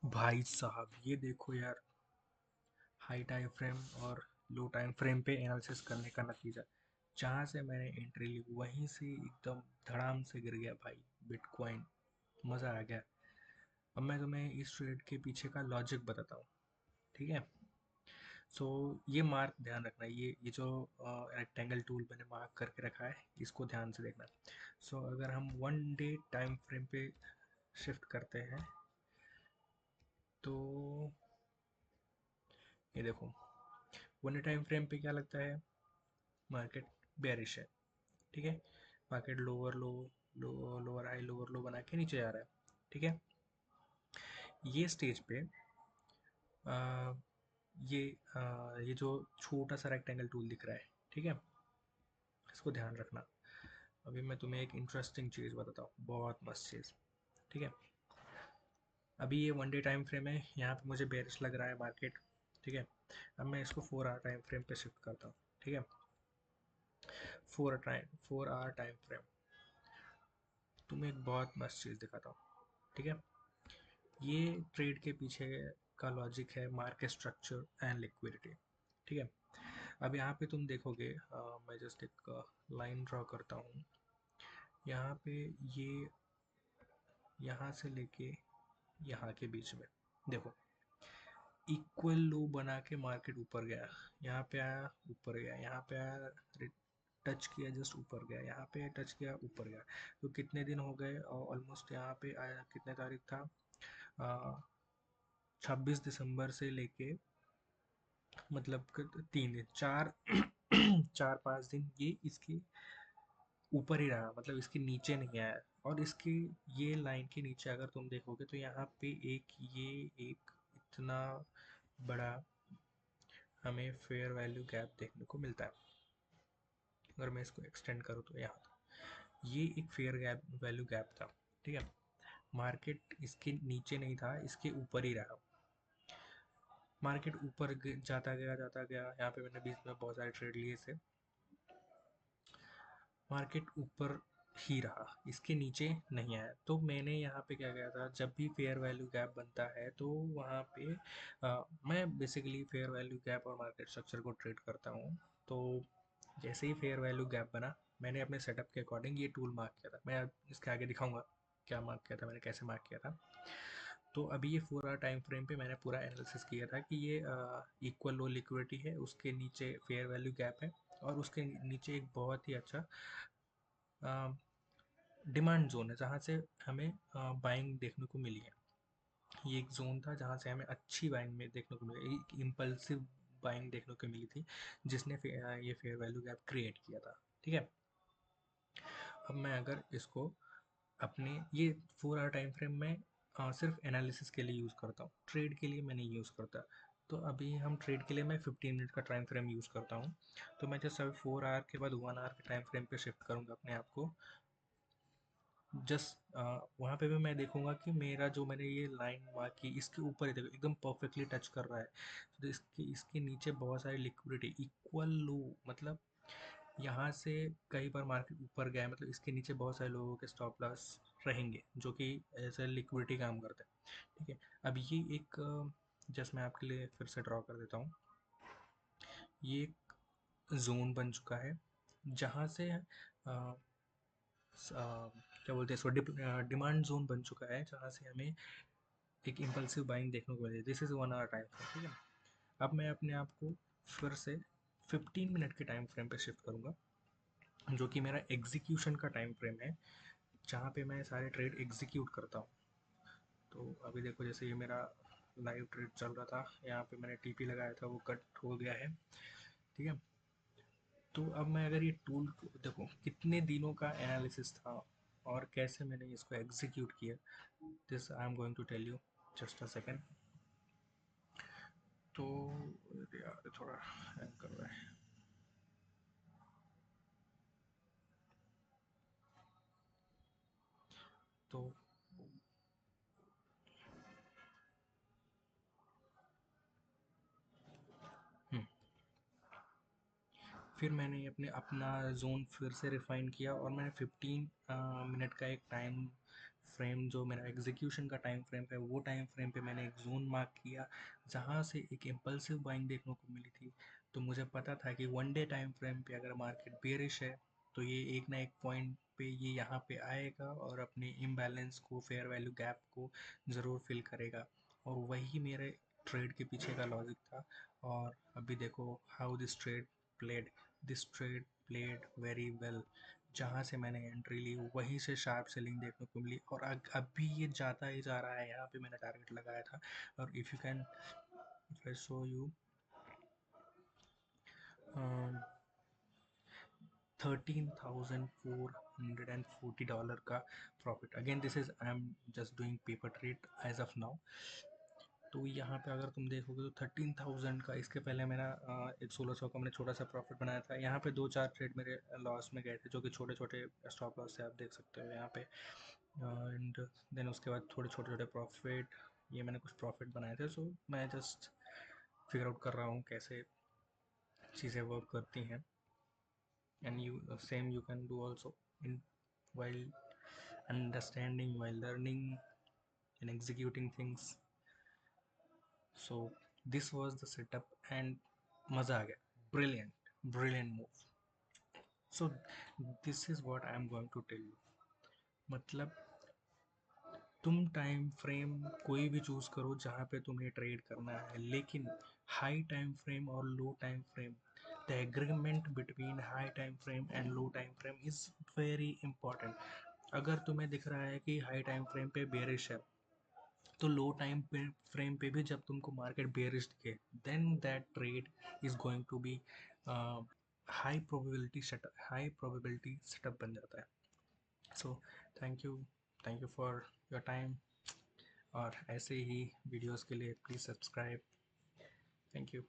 भाई साहब ये देखो यार, हाई टाइम फ्रेम और लो टाइम फ्रेम पे एनालिसिस करने का नतीजा। जहाँ से मैंने एंट्री ली वहीं से एकदम धड़ाम से गिर गया भाई बिटकॉइन। मज़ा आ गया। अब मैं तुम्हें इस ट्रेड के पीछे का लॉजिक बताता हूँ। ठीक है। सो ये मार्क ध्यान रखना, ये जो रेक्टेंगल टूल मैंने मार्क करके रखा है इसको ध्यान से देखना। अगर हम 1 डे टाइम फ्रेम पे शिफ्ट करते हैं तो ये देखो, 1 डे टाइम फ्रेम पे क्या लगता है, मार्केट बेयरिश है। ठीक है। मार्केट लोअर लो, लोअर हाई लोअर लो बना के नीचे जा रहा है। ठीक है। ये स्टेज पे आ, ये जो छोटा सा रेक्टेंगल टूल दिख रहा है, ठीक है, इसको ध्यान रखना। अभी मैं तुम्हें एक इंटरेस्टिंग चीज़ बताता हूँ, बहुत मस्त चीज़। ठीक है। अभी ये 1 डे टाइम फ्रेम है, यहाँ पे मुझे बेयरिश लग रहा है मार्केट। ठीक है। अब मैं इसको 4 आवर टाइम फ्रेम पे शिफ्ट करता हूँ। ठीक है। 4 आवर टाइम फ्रेम, तुम्हें एक बहुत मस्त चीज़ दिखाता हूँ। ठीक है। ये ट्रेड के पीछे का लॉजिक है मार्केट स्ट्रक्चर एंड लिक्विडिटी। ठीक है। अब यहाँ पे तुम देखोगे, मैं जस्ट एक लाइन ड्रॉ करता हूँ यहाँ पे। ये यहाँ से लेके यहाँ के बीच में देखो, इक्वल लो बना के मार्केट ऊपर गया, यहाँ पे आया ऊपर गया, यहाँ पे आया, टच किया, जस्ट ऊपर गया, यहाँ पे टच किया ऊपर गया। तो कितने दिन हो गए ऑलमोस्ट, यहाँ पे आया कितने तारीख था, 26 दिसंबर से लेके, मतलब 3 दिन, 4 4 5 दिन ये इसके ऊपर ही रहा, मतलब इसके नीचे नहीं आया। और इसके ये लाइन के नीचे अगर तुम देखोगे तो यहाँ पे ये एक इतना बड़ा हमें फेयर वैल्यू गैप देखने को मिलता है। अगर मैं इसको एक्सटेंड करूँ तो यहाँ था, ये एक फेयर गैप वैल्यू गैप था। ठीक है। मार्केट इसके नीचे नहीं था, इसके ऊपर ही रहा। मार्केट ऊपर जाता गया जाता गया, यहाँ पे मैंने बीच में बहुत सारे ट्रेड लिए से, मार्केट ऊपर ही रहा, इसके नीचे नहीं आया। तो मैंने यहाँ पे क्या किया था, जब भी फेयर वैल्यू गैप बनता है तो वहाँ पे मैं बेसिकली फेयर वैल्यू गैप और मार्केट स्ट्रक्चर को ट्रेड करता हूँ। तो जैसे ही फेयर वैल्यू गैप बना, मैंने अपने सेटअप के अकॉर्डिंग ये टूल मार्क किया था। मैं इसके आगे दिखाऊंगा क्या मार्क किया था मैंने, कैसे मार्क किया था। तो अभी ये 4 आवर टाइम फ्रेम पे मैंने पूरा एनालिसिस किया था कि ये इक्वल लो लिक्विडिटी है, उसके नीचे फेयर वैल्यू गैप है, और उसके नीचे एक बहुत ही अच्छा डिमांड जोन है जहाँ से हमें बाइंग देखने को मिली है। ये एक जोन था जहाँ से हमें अच्छी बाइंग में देखने को मिली, एक इम्पल्सिव बाइंग देखने को मिली थी, जिसने ये फेयर वैल्यू गैप क्रिएट किया था। ठीक है। अब मैं अगर इसको अपने ये 4 आवर टाइम फ्रेम में सिर्फ एनालिसिस के लिए यूज़ करता हूँ, ट्रेड के लिए मैं नहीं यूज़ करता। तो अभी हम ट्रेड के लिए मैं 15 मिनट का टाइम फ्रेम यूज़ करता हूँ। तो मैं जस्ट अभी 4 आवर के बाद 1 आवर के टाइम फ्रेम पे शिफ्ट करूँगा अपने आप को। जस्ट वहाँ पे भी मैं देखूंगा कि मेरा जो मैंने ये लाइन मार्क की इसके ऊपर ही देखो एकदम परफेक्टली टच कर रहा है। तो इसके इसके नीचे बहुत सारी लिक्विडिटी इक्वल लो, मतलब यहाँ से कई बार मार्केट ऊपर गया है, मतलब इसके नीचे बहुत सारे लोगों के स्टॉप लॉस रहेंगे जो कि एज ए लिक्विडिटी काम करते हैं। ठीक है। अब ये एक जस्ट मैं आपके लिए फिर से ड्रॉ कर देता हूँ। ये एक जोन बन चुका है जहाँ से क्या बोलते हैं इसको, डिमांड जोन बन चुका है जहाँ से हमें एक इम्पल्सिव बाइंग देखने को मिली। This is 1 hour time frame. ठीक है। अब मैं अपने आप को फिर से 15 मिनट के टाइम फ्रेम पे शिफ्ट करूँगा, जो कि मेरा एग्जीक्यूशन का टाइम फ्रेम है, जहाँ पे मैं सारे ट्रेड एग्जीक्यूट करता हूँ। तो अभी देखो, जैसे ये मेरा लाइव ट्रेड चल रहा था, यहाँ पे मैंने टीपी लगाया था, वो कट हो गया है। ठीक है। तो अब मैं अगर ये टूल को देखो, कितने दिनों का एनालिसिस था और कैसे मैंने इसको एग्जीक्यूट किया, this I am going to tell you, just a second. तो यार थोड़ा हैंग कर रहा है। तो हम्म, फिर मैंने अपने अपना जोन फिर से रिफाइन किया और मैंने 15 मिनट का एक टाइम फ्रेम जो मेरा एग्जीक्यूशन का टाइम फ्रेम है वो टाइम फ्रेम पे मैंने एक जोन मार्क किया जहाँ से एक इम्पल्सिव बाइंग देखने को मिली थी। तो मुझे पता था कि वन डे टाइम फ्रेम पे अगर मार्केट बेरिश है तो ये एक ना एक पॉइंट पे ये यहाँ पे आएगा और अपने इम्बैलेंस को, फेयर वैल्यू गैप को ज़रूर फिल करेगा। और वही मेरे ट्रेड के पीछे का लॉजिक था। और अभी देखो how this trade played, this trade played very well. जहाँ से मैंने एंट्री ली वहीं से शार्प सेलिंग देखने को मिली और अभी ये जाता ही जा रहा है। यहाँ पे मैंने टारगेट लगाया था। और if you can, if I show you 13,440 का profit. Again this is I am just doing paper trade as of now. तो यहाँ पे अगर तुम देखोगे तो 13,000 का, इसके पहले मेरा एक 1600 का मैंने छोटा सा प्रॉफिट बनाया था। यहाँ पे 2-4 ट्रेड मेरे लॉस में गए थे जो कि छोटे छोटे स्टॉप लॉस से आप देख सकते हो यहाँ पे। एंड देन उसके बाद थोड़े छोटे छोटे प्रॉफिट, ये मैंने कुछ प्रॉफिट बनाए थे। सो मैं जस्ट फिगर आउट कर रहा हूँ कैसे चीज़ें वर्क करती हैं। And you same you can do also in while understanding, while learning and executing things. So this was the setup and मज़ा आ गया। Brilliant, brilliant move. So this is what I am going to tell you। मतलब तुम time frame कोई भी choose करो जहाँ पे तुम्हें ट्रेड करना है, लेकिन हाई टाइम फ्रेम और low time frame, the agreement between high time frame and low time frame is very important. अगर तुम्हें दिख रहा है कि हाई टाइम फ्रेम पे बेरिश है तो लो टाइम फ्रेम पे भी जब तुमको मार्केट बेरिश दिखे then that trade is going to be high probability setup बन जाता है। So thank you, thank you for your time. और ऐसे ही वीडियोस के लिए प्लीज़ सब्सक्राइब। Thank you.